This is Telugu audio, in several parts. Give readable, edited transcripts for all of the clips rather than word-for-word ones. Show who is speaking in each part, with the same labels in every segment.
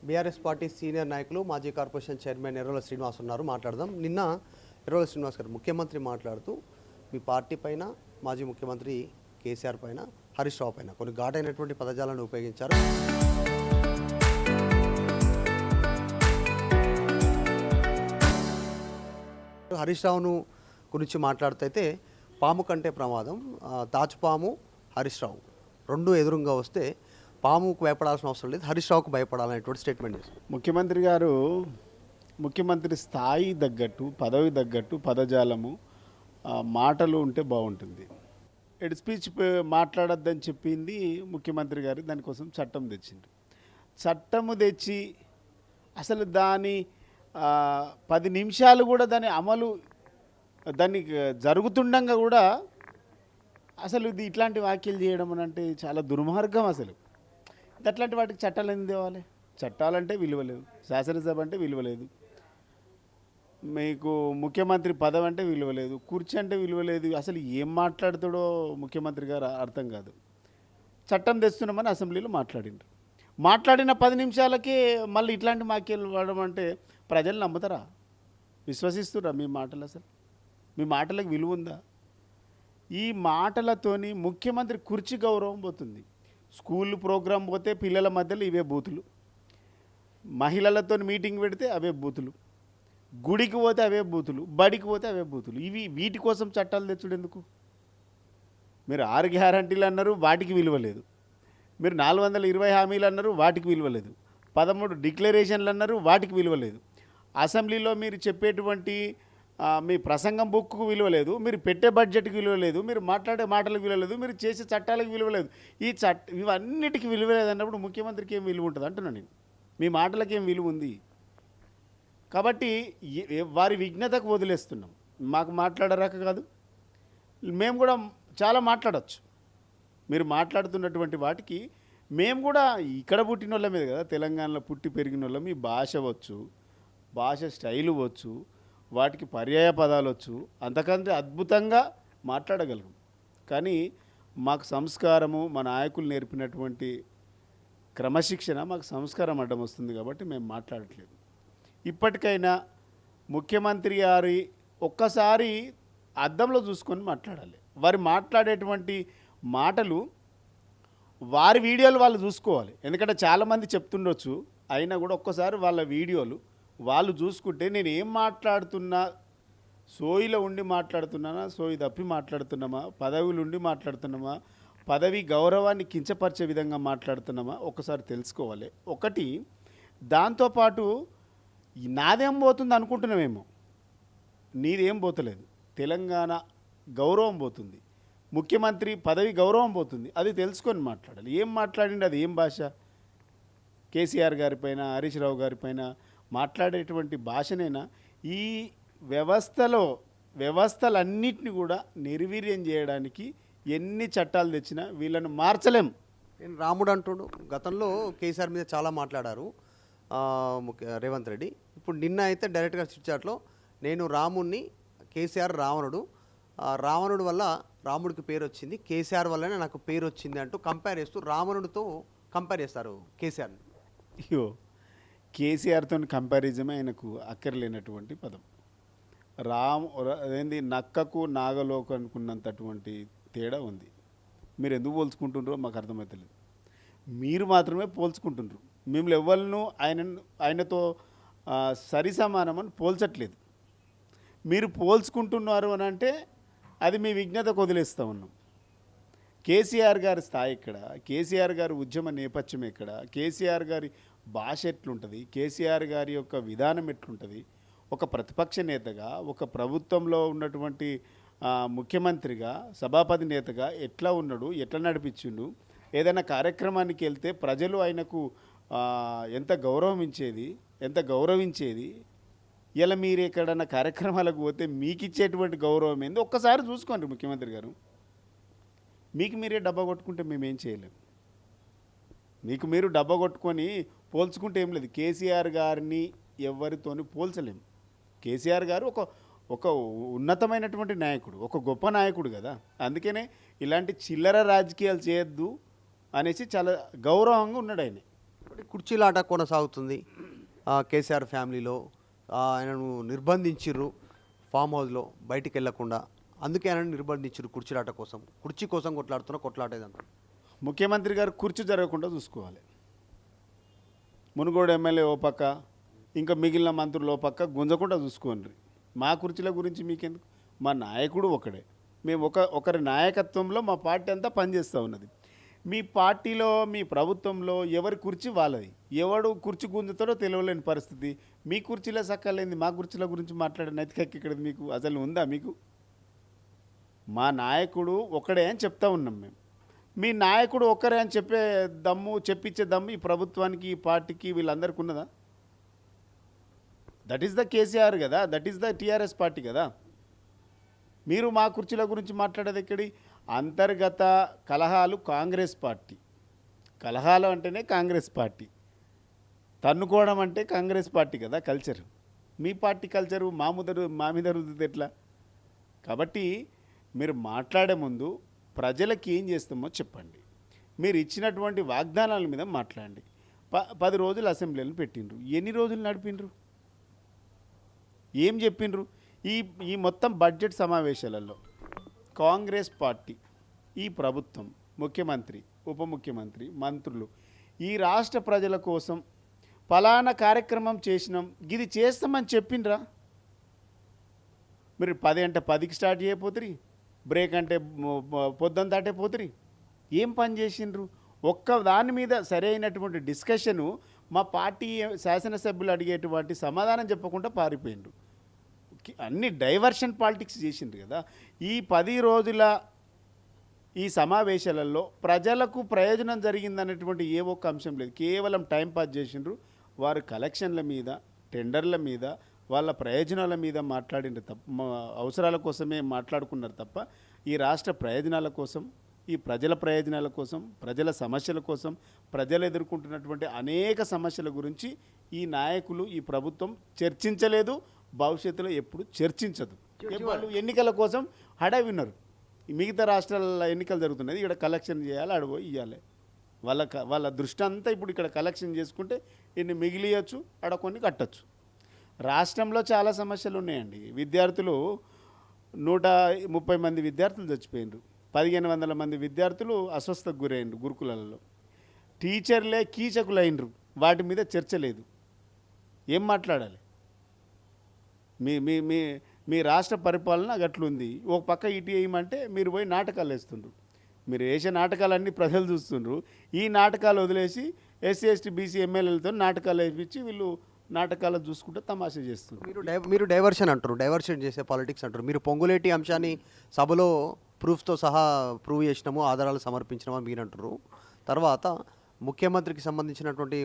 Speaker 1: బీఆర్ఎస్ పార్టీ సీనియర్ నాయకులు మాజీ కార్పొరేషన్ చైర్మన్ ఎర్రోల శ్రీనివాస్ ఉన్నారు. మాట్లాడదాం. నిన్న ఎర్రోల శ్రీనివాస్ గారు ముఖ్యమంత్రి మాట్లాడుతూ మీ పార్టీ పైన, మాజీ ముఖ్యమంత్రి కేసీఆర్ పైన, హరీష్ రావు పైన కొన్ని ఘాటైనటువంటి పదజాలను ఉపయోగించారు. హరీష్ రావును గురించి మాట్లాడితే పాము కంటే ప్రమాదం, తాచుపాము హరీష్ రావు రెండు ఎదురుగా వస్తే పాముకు భయపడాల్సిన అవసరం లేదు, హరీష్ రావుకు భయపడాలనేటువంటి స్టేట్మెంట్ చేశారు.
Speaker 2: ముఖ్యమంత్రి గారు ముఖ్యమంత్రి స్థాయి తగ్గట్టు, పదవి తగ్గట్టు పదజాలము, మాటలు ఉంటే బాగుంటుంది. ఎడ్ స్పీచ్ మాట్లాడొద్దని చెప్పింది ముఖ్యమంత్రి గారు. దానికోసం చట్టం తెచ్చింది. చట్టము తెచ్చి అసలు దాని 10 నిమిషాలు కూడా దాని అమలు దానికి జరుగుతుండగా కూడా అసలు ఇది ఇట్లాంటి వ్యాఖ్యలు చేయడం అని అంటే చాలా దుర్మార్గం. అసలు అట్లాంటి వాటికి చట్టాలు ఎందుకు తేవాలి? చట్టాలంటే విలువ లేదు, శాసనసభ అంటే విలువ లేదు, మీకు ముఖ్యమంత్రి పదవి అంటే విలువ లేదు, కుర్చీ అంటే విలువ లేదు. అసలు ఏం మాట్లాడుతాడో ముఖ్యమంత్రి గారు అర్థం కాదు. చట్టం తెస్తున్నామని అసెంబ్లీలో మాట్లాడిన 10 నిమిషాలకే మళ్ళీ ఇట్లాంటి వ్యాఖ్యలు వాడడం అంటే ప్రజలు నమ్ముతారా? విశ్వసిస్తురా మీ మాటలు? అసలు మీ మాటలకు విలువ ఉందా? ఈ మాటలతోని ముఖ్యమంత్రి కుర్చీ గౌరవం పోతుంది. స్కూల్ ప్రోగ్రాం పోతే పిల్లల మధ్యలో ఇవే బూతులు, మహిళలతో మీటింగ్ పెడితే అవే బూతులు, గుడికి పోతే అవే బూతులు, బడికి పోతే అవే బూతులు. వీటి కోసం చట్టాలు తెచ్చుడు ఎందుకు? మీరు 6 గ్యారంటీలు అన్నారు, వాటికి విలువ లేదు. మీరు 420 హామీలు అన్నారు, వాటికి విలువ లేదు. 13 డిక్లరేషన్లు అన్నారు, వాటికి విలువ లేదు. అసెంబ్లీలో మీరు చెప్పేటువంటి మీ ప్రసంగం బుక్కు విలువ లేదు, మీరు పెట్టే బడ్జెట్కి విలువ లేదు, మీరు మాట్లాడే మాటలకు విలువ లేదు, మీరు చేసే చట్టాలకు విలువ లేదు. ఇవన్నిటికీ విలువ లేదన్నప్పుడు ముఖ్యమంత్రికి ఏం విలువ ఉంటుంది అంటున్నాను నేను. మీ మాటలకి ఏం విలువ ఉంది? కాబట్టి వారి విఘ్నతకు వదిలేస్తున్నాం. మాకు మాట్లాడరాక కాదు, మేము కూడా చాలా మాట్లాడవచ్చు. మీరు మాట్లాడుతున్నటువంటి వాటికి మేము కూడా ఇక్కడ పుట్టిన వాళ్ళ మీద కదా, తెలంగాణలో పుట్టి పెరిగిన వాళ్ళం. మీ భాష వచ్చు, భాష స్టైలు వచ్చు, వాటికి పర్యాయ పదాలు వచ్చు, అంతకంటే అద్భుతంగా మాట్లాడగలం. కానీ మాకు సంస్కారము, మా నాయకులు నేర్పినటువంటి క్రమశిక్షణ, మాకు సంస్కారం అడ్డం వస్తుంది కాబట్టి మేము మాట్లాడట్లేదు. ఇప్పటికైనా ముఖ్యమంత్రి గారి ఒక్కసారి అద్దంలో చూసుకొని మాట్లాడాలి. వారు మాట్లాడేటువంటి మాటలు వారి వీడియోలు వాళ్ళు చూసుకోవాలి. ఎందుకంటే చాలామంది చెప్తుండొచ్చు, అయినా కూడా ఒక్కసారి వాళ్ళ వీడియోలు వాళ్ళు చూసుకుంటే నేను ఏం మాట్లాడుతున్నా, సోయిలో ఉండి మాట్లాడుతున్నానా, సోయి తప్పి మాట్లాడుతున్నామా, పదవిలో ఉండి మాట్లాడుతున్నామా, పదవి గౌరవాన్ని కించపరిచే విధంగా మాట్లాడుతున్నామా ఒకసారి తెలుసుకోవాలి. ఒకటి, దాంతోపాటు నాదేం పోతుంది అనుకుంటున్నామేమో, నీదేం పోతలేదు. తెలంగాణ గౌరవం పోతుంది, ముఖ్యమంత్రి పదవి గౌరవం పోతుంది. అది తెలుసుకొని మాట్లాడాలి. ఏం మాట్లాడింది, అది ఏం భాష? కేసీఆర్ గారిపైన, హరీష్ రావు గారిపైన మాట్లాడేటువంటి భాషనైనా ఈ వ్యవస్థలన్నింటినీ కూడా నిర్వీర్యం చేయడానికి ఎన్ని చట్టాలు తెచ్చినా వీళ్ళను మార్చలేం.
Speaker 1: నేను రాముడు అంటుడు. గతంలో కేసీఆర్ మీద చాలా మాట్లాడారు రేవంత్ రెడ్డి. ఇప్పుడు నిన్న అయితే డైరెక్ట్గా చిట్చాట్లో నేను రాముడిని, కేసీఆర్ రావణుడు, రావణుడు వల్ల రాముడికి పేరు వచ్చింది, కేసీఆర్ వల్లనే నాకు పేరు వచ్చింది అంటూ కంపేర్ చేస్తూ రావణుడితో కంపేర్ చేస్తారు కేసీఆర్ని.
Speaker 2: అయ్యో, కేసీఆర్తో కంపారిజమే ఆయనకు అక్కర్లేనటువంటి పదం. అదేంది, నక్కకు నాగలోకు అనుకున్నంతటువంటి తేడా ఉంది. మీరు ఎందుకు పోల్చుకుంటున్నారో మాకు అర్థమవుతలేదు. మీరు మాత్రమే పోల్చుకుంటున్నారు. మిమ్మల్ని ఎవరినూ ఆయనతో సరి సమానమని పోల్చట్లేదు. మీరు పోల్చుకుంటున్నారు అని అంటే అది మీ విఘ్నతకు వదిలేస్తూ ఉన్నాం. కేసీఆర్ గారి స్థాయి ఎక్కడ, కేసీఆర్ గారి ఉద్యమ నేపథ్యం ఎక్కడ, కేసీఆర్ గారి భాష ఎట్లుంటుంది, కేసీఆర్ గారి యొక్క విధానం ఎట్లుంటుంది, ఒక ప్రతిపక్ష నేతగా, ఒక ప్రభుత్వంలో ఉన్నటువంటి ముఖ్యమంత్రిగా, సభాపతి నేతగా ఎట్లా ఉన్నాడు, ఎట్లా నడిపించిండు, ఏదైనా కార్యక్రమానికి వెళ్తే ప్రజలు ఆయనకు ఎంత గౌరవించేది. ఇలా మీరు ఎక్కడన్నా కార్యక్రమాలకు పోతే మీకు ఇచ్చేటువంటి గౌరవం ఏంది ఒక్కసారి చూసుకోండి ముఖ్యమంత్రి గారు. మీకు మీరే డబ్బా కొట్టుకుంటే మేమేం చేయలేము. మీకు మీరు డబ్బా కొట్టుకొని పోల్చుకుంటే ఏం లేదు. కేసీఆర్ గారిని ఎవరితోని పోల్చలేము. కేసీఆర్ గారు ఒక ఉన్నతమైనటువంటి నాయకుడు, ఒక గొప్ప నాయకుడు కదా. అందుకనే ఇలాంటి చిల్లర రాజకీయాలు చేయొద్దు అనేసి చాలా గౌరవంగా ఉన్నాడు ఆయన.
Speaker 1: కుర్చీలాట కొనసాగుతుంది కేసీఆర్ ఫ్యామిలీలో. ఆయనను నిర్బంధించిర్రు ఫామ్ హౌస్లో బయటికి వెళ్ళకుండా. అందుకే ఆయనను నిర్బంధించిర్రు కుర్చీలాట కోసం. కుర్చీ కోసం కొట్లాటేదంట.
Speaker 2: ముఖ్యమంత్రి గారు కుర్చీ జరగకుండా చూసుకోవాలి. మునుగోడు ఎమ్మెల్యే ఓ పక్క, ఇంకా మిగిలిన మంత్రులు ఓ పక్క గుంజకుండా చూసుకోండి. మా కుర్చీల గురించి మీకెందుకు? మా నాయకుడు ఒకడే. మేము ఒకరి నాయకత్వంలో మా పార్టీ అంతా పనిచేస్తూ ఉన్నది. మీ పార్టీలో మీ ప్రభుత్వంలో ఎవరి కుర్చీ వాళ్ళది. ఎవడు కుర్చీ గుంజుతాడో తెలియలేని పరిస్థితి. మీ కుర్చీలో సక్కలేంది మా కుర్చీల గురించి మాట్లాడే నైతిక ఇక్కడ మీకు అసలు ఉందా? మీకు మా నాయకుడు ఒకడే అని చెప్తా ఉన్నాం మేము. మీ నాయకుడు ఒక్కరే అని చెప్పే దమ్ము, చెప్పించే దమ్ము ఈ ప్రభుత్వానికి, ఈ పార్టీకి, వీళ్ళందరికీ ఉన్నదా? దట్ ఈస్ ద కేసీఆర్ కదా, that is the TRS party కదా. మీరు మా కుర్చీల గురించి మాట్లాడేది ఎక్కడి? అంతర్గత కలహాలు కాంగ్రెస్ పార్టీ. కలహాలు అంటేనే కాంగ్రెస్ పార్టీ. తన్నుకోవడం అంటే కాంగ్రెస్ పార్టీ కదా కల్చర్. మీ పార్టీ కల్చరు మా మీద రుద్దితే ఎట్లా? కాబట్టి మీరు మాట్లాడే ముందు ప్రజలకి ఏం చేస్తామో చెప్పండి. మీరు ఇచ్చినటువంటి వాగ్దానాల మీద మాట్లాడండి. 10 రోజులు అసెంబ్లీలను పెట్టిండ్రు. ఎన్ని రోజులు నడిపిండ్రు? ఏం చెప్పిండ్రు? ఈ మొత్తం బడ్జెట్ సమావేశాలలో కాంగ్రెస్ పార్టీ, ఈ ప్రభుత్వం, ముఖ్యమంత్రి, ఉప ముఖ్యమంత్రి, మంత్రులు ఈ రాష్ట్ర ప్రజల కోసం ఫలానా కార్యక్రమం చేసినాం, ఇది చేస్తామని చెప్పిండ్రా? మీరు 10 అంటే 10కి స్టార్ట్ చేయకపోతురి, బ్రేక్ అంటే పొద్దున్న దాటే పోతురి. ఏం పని చేసిండ్రు? ఒక్క దాని మీద సరైనటువంటి డిస్కషను మా పార్టీ శాసనసభ్యులు అడిగేటువంటి సమాధానం చెప్పకుండా పారిపోయిండ్రు. అన్ని డైవర్షన్ పాలిటిక్స్ చేసిండ్రు కదా. ఈ 10 రోజుల ఈ సమావేశాలలో ప్రజలకు ప్రయోజనం జరిగిందనేటువంటి ఏ ఒక్క అంశం లేదు. కేవలం టైంపాస్ చేసిండ్రు. వారు కలెక్షన్ల మీద, టెండర్ల మీద, వాళ్ళ ప్రయోజనాల మీద మాట్లాడిన తప్ప, అవసరాల కోసమే మాట్లాడుకున్నారు తప్ప ఈ రాష్ట్ర ప్రయోజనాల కోసం, ఈ ప్రజల ప్రయోజనాల కోసం, ప్రజల సమస్యల కోసం, ప్రజలు ఎదుర్కొంటున్నటువంటి అనేక సమస్యల గురించి ఈ నాయకులు, ఈ ప్రభుత్వం చర్చించలేదు. భవిష్యత్తులో ఎప్పుడు చర్చించదు. వాళ్ళు ఎన్నికల కోసం హడావి ఉన్నారు. మిగతా రాష్ట్రాల ఎన్నికలు జరుగుతున్నది, ఇక్కడ కలెక్షన్ చేయాలి, అడగో ఇవ్వాలి. వాళ్ళ దృష్టి అంతా ఇప్పుడు ఇక్కడ కలెక్షన్ చేసుకుంటే ఇన్ని మిగిలియచ్చు, అడ కొన్ని కట్టచ్చు. రాష్ట్రంలో చాలా సమస్యలు ఉన్నాయండి. విద్యార్థులు 130 మంది విద్యార్థులు చచ్చిపోయినారు. 1500 మంది విద్యార్థులు అస్వస్థకు గురైనరు గురుకులాలలో. టీచర్లే కీచకులైనరు. వాటి మీద చర్చ లేదు. ఏం మాట్లాడాలి? మీ మీ మీ మీ రాష్ట్ర పరిపాలన గట్లుంది. ఒక పక్క ఇటు వేయమంటే మీరు పోయి నాటకాలు వేస్తుండ్రు. మీరు వేసే నాటకాలన్నీ ప్రజలు చూస్తుండ్రు. ఈ నాటకాలు వదిలేసి ఎస్సీ ఎస్టీ బీసీ ఎమ్మెల్యేలతో నాటకాలు వేయించి వీళ్ళు నాటకాలు చూసుకుంటే తమాషా చేస్తున్నారు.
Speaker 1: మీరు డైవర్షన్ అంటారు, డైవర్షన్ చేసే పాలిటిక్స్ అంటారు. మీరు పొంగులేటి అంశాన్ని సభలో ప్రూఫ్తో సహా ప్రూవ్ చేసినాము, ఆధారాలు సమర్పించినామని మీరు అంటారు. తర్వాత ముఖ్యమంత్రికి సంబంధించినటువంటి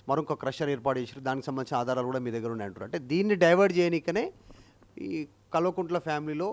Speaker 1: మరొక క్రషర్ ఏర్పాటు చేసారు, దానికి సంబంధించిన ఆధారాలు కూడా మీ దగ్గర ఉన్నాయంటారు. అంటే దీన్ని డైవర్ట్ చేయనికనే ఈ కల్వకుంట్ల ఫ్యామిలీలో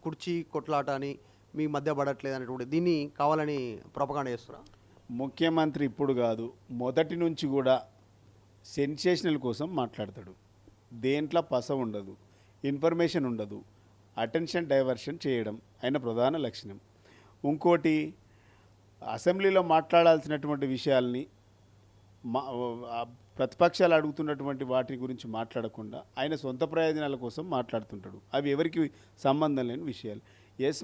Speaker 1: కుర్చీ కొట్లాట అని మీ మధ్య పడట్లేదు అనేటువంటి దీన్ని కావాలని ప్రొపగాండా చేస్తారా?
Speaker 2: ముఖ్యమంత్రి ఇప్పుడు కాదు, మొదటి నుంచి కూడా సెన్సేషనల్ కోసం మాట్లాడతాడు. దేంట్లో పస ఉండదు, ఇన్ఫర్మేషన్ ఉండదు, అటెన్షన్ డైవర్షన్ చేయడం ఆయన ప్రధాన లక్షణం. ఇంకోటి, అసెంబ్లీలో మాట్లాడాల్సినటువంటి విషయాల్ని ప్రతిపక్షాలు అడుగుతున్నటువంటి వాటి గురించి మాట్లాడకుండా ఆయన సొంత ప్రయోజనాల కోసం మాట్లాడుతుంటాడు. అవి ఎవరికి సంబంధం లేని విషయాలు.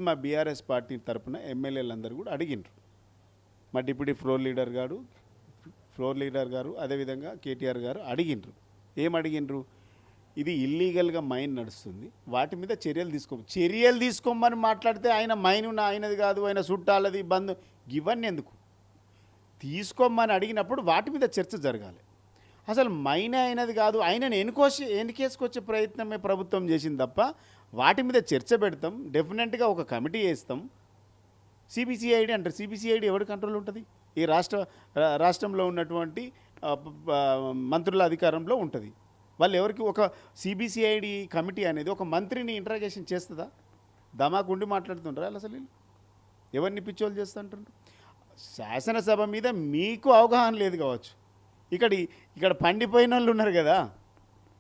Speaker 2: మా బీఆర్ఎస్ పార్టీ తరఫున ఎమ్మెల్యేలందరూ కూడా అడిగిండ్రు. మా డిప్యూటీ ఫ్లోర్ లీడర్ గారు అదేవిధంగా కేటీఆర్ గారు అడిగిండ్రు. ఏం అడిగిండ్రు? ఇది ఇల్లీగల్గా మైన్ నడుస్తుంది, వాటి మీద చర్యలు తీసుకోమని మాట్లాడితే ఆయన మైన్ ఆయనది కాదు, ఆయన చుట్టాలది బంధు, ఇవన్నీ ఎందుకు? తీసుకోమని అడిగినప్పుడు వాటి మీద చర్చ జరగాలి. అసలు మైన్ అయినది కాదు, ఆయనను ఎన్నికేసుకొచ్చే ప్రయత్నమే ప్రభుత్వం చేసింది తప్ప వాటి మీద చర్చ పెడతాం, డెఫినెట్గా ఒక కమిటీ వేస్తాం. సిబిసిఐడి అంటారు. సిబిసిఐడి ఎవరి కంట్రోల్ ఉంటుంది? ఈ రాష్ట్రంలో ఉన్నటువంటి మంత్రుల అధికారంలో ఉంటుంది. వాళ్ళు ఎవరికి ఒక సిబిసిఐడి కమిటీ అనేది ఒక మంత్రిని ఇంటరాగేషన్ చేస్తుందా? దమాకుండి మాట్లాడుతుంటారు అసలు ఎవరిని పిచ్చోలు చేస్తుంటారు. శాసనసభ మీద మీకు అవగాహన లేదు కావచ్చు. ఇక్కడ పండిపోయిన వాళ్ళు ఉన్నారు కదా,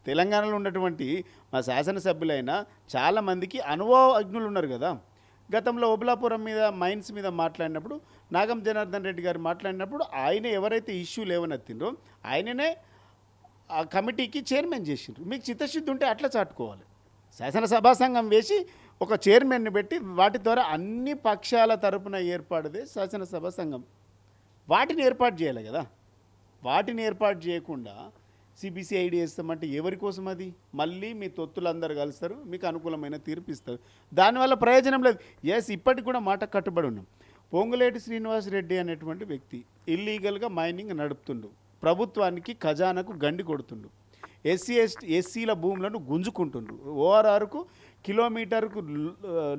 Speaker 2: తెలంగాణలో ఉన్నటువంటి మా శాసనసభ్యులైనా చాలామందికి అనుభవజ్ఞులు ఉన్నారు కదా. గతంలో ఓబులాపురం మీద మైన్స్ మీద మాట్లాడినప్పుడు నాగం జనార్దన్ రెడ్డి గారు మాట్లాడినప్పుడు ఆయన ఎవరైతే ఇష్యూ లేవనెత్తిండ్రో ఆయననే ఆ కమిటీకి చైర్మన్ చేసిండ్రు. మీకు చిత్తశుద్ధి ఉంటే అట్లా చాటుకోవాలి. శాసనసభా సంఘం వేసి ఒక చైర్మన్ని పెట్టి వాటి ద్వారా అన్ని పక్షాల తరపున ఏర్పాటుదే శాసనసభ సంఘం. వాటిని ఏర్పాటు చేయాలి కదా. వాటిని ఏర్పాటు చేయకుండా సిబిసిఐడి వేస్తామంటే ఎవరి కోసం అది? మళ్ళీ మీ తొత్తులందరూ కలుస్తారు, మీకు అనుకూలమైన తీర్పు ఇస్తారు. దానివల్ల ప్రయోజనం లేదు. ఎస్, ఇప్పటికి కూడా మాట కట్టుబడి ఉన్నాం. పొంగులేటి శ్రీనివాసరెడ్డి అనేటువంటి వ్యక్తి ఇల్లీగల్గా మైనింగ్ నడుపుతుండు, ప్రభుత్వానికి ఖజానాకు గండి కొడుతుండు, ఎస్సీల భూములను గుంజుకుంటుండ్రు. ఓఆర్ఆర్కు కిలోమీటర్కు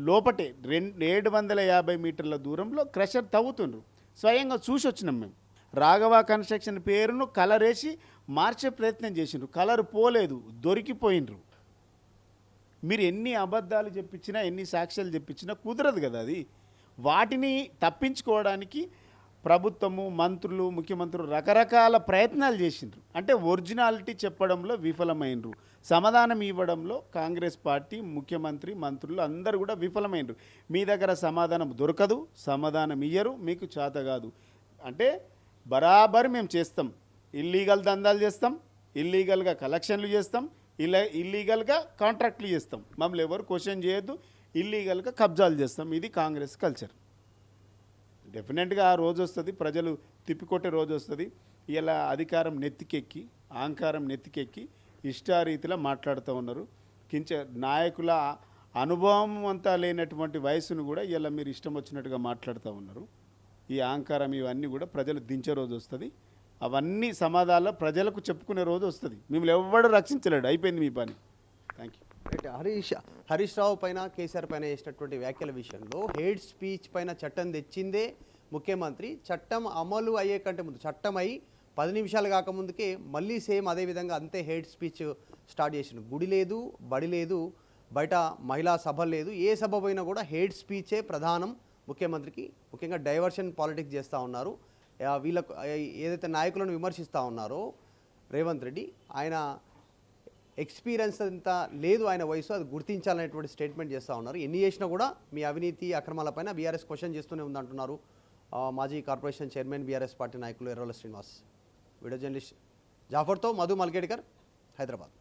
Speaker 2: లోపటే 750 మీటర్ల దూరంలో క్రషర్ తవ్వుతుండ్రు. స్వయంగా చూసి వచ్చినాం మేము. రాఘవ కన్స్ట్రక్షన్ పేరును కలరేసి మార్చే ప్రయత్నం చేసిండ్రు. కలర్ పోలేదు, దొరికిపోయినరు. మీరు ఎన్ని అబద్ధాలు చెప్పించినా, ఎన్ని సాక్ష్యాలు చెప్పించినా కుదరదు కదా అది. వాటిని తప్పించుకోవడానికి ప్రభుత్వము, మంత్రులు, ముఖ్యమంత్రులు రకరకాల ప్రయత్నాలు చేసిండ్రు. అంటే ఒరిజినాలిటీ చెప్పడంలో విఫలమైనరు, సమాధానం ఇవ్వడంలో కాంగ్రెస్ పార్టీ, ముఖ్యమంత్రి, మంత్రులు అందరూ కూడా విఫలమైనరు. మీ దగ్గర సమాధానం దొరకదు, సమాధానం ఇయ్యరు, మీకు చేత కాదు. అంటే బరాబర్ మేము చేస్తాం, ఇల్లీగల్ దందాలు చేస్తాం, ఇల్లీగల్గా కలెక్షన్లు చేస్తాం, ఇల్లీగల్గా కాంట్రాక్ట్లు చేస్తాం. మమ్మల్ని ఎవరు క్వశ్చన్ చేయొద్దు, ఇల్లీగల్గా కబ్జాలు చేస్తాం. ఇది కాంగ్రెస్ కల్చర్. డెఫినెట్గా ఆ రోజు వస్తుంది, ప్రజలు తిప్పికొట్టే రోజు వస్తుంది. ఇలా అధికారం నెత్తికెక్కి, అహంకారం నెత్తికెక్కి ఇష్టారీతిలో మాట్లాడుతూ ఉన్నారు. నాయకుల అనుభవం అంతా లేనటువంటి వయసును కూడా ఇలా మీరు ఇష్టం వచ్చినట్టుగా మాట్లాడుతూ ఉన్నారు. ఈ అహంకారం ఇవన్నీ కూడా ప్రజలు దించే రోజు వస్తుంది. అవన్నీ సమాధానాలు ప్రజలకు చెప్పుకునే రోజు వస్తుంది. మిమ్మల్ని ఎవడు రక్షించలేడు, అయిపోయింది మీ పని. Thank you.
Speaker 1: హరీష్ రావు పైన, కేసీఆర్ పైన చేసినటువంటి వ్యాఖ్యల విషయంలో హేట్ స్పీచ్ పైన చట్టం తెచ్చిందే ముఖ్యమంత్రి. చట్టం అమలు అయ్యే కంటే ముందు, చట్టం అయి 10 నిమిషాలు కాకముందుకే మళ్ళీ సేమ్ అదే విధంగా అంతే హేట్ స్పీచ్ స్టార్ట్ చేసిండు. గుడి లేదు, బడి లేదు, బయట మహిళా సభ లేదు, ఏ సభ పోయినా కూడా హేట్ స్పీచే ప్రధానం ముఖ్యమంత్రికి. ముఖ్యంగా డైవర్షన్ పాలిటిక్స్ చేస్తూ ఉన్నారు. వీళ్ళకు ఏదైతే నాయకులను విమర్శిస్తూ ఉన్నారో రేవంత్ రెడ్డి, ఆయన ఎక్స్పీరియన్స్ అంతా లేదు, ఆయన వయసు, అది గుర్తించాలనేటువంటి స్టేట్మెంట్ చేస్తూ ఉన్నారు. ఎన్ని చేసినా కూడా మీ అవినీతి అక్రమాలపైన బీఆర్ఎస్ క్వశ్చన్ చేస్తూనే ఉందంటున్నారు మాజీ కార్పొరేషన్ చైర్మన్ బీఆర్ఎస్ పార్టీ నాయకులు ఎర్రవెల్లి శ్రీనివాస్. వీడియో జర్నలిస్ట్ జాఫర్తో మధు మల్కేడ్కర్, హైదరాబాద్.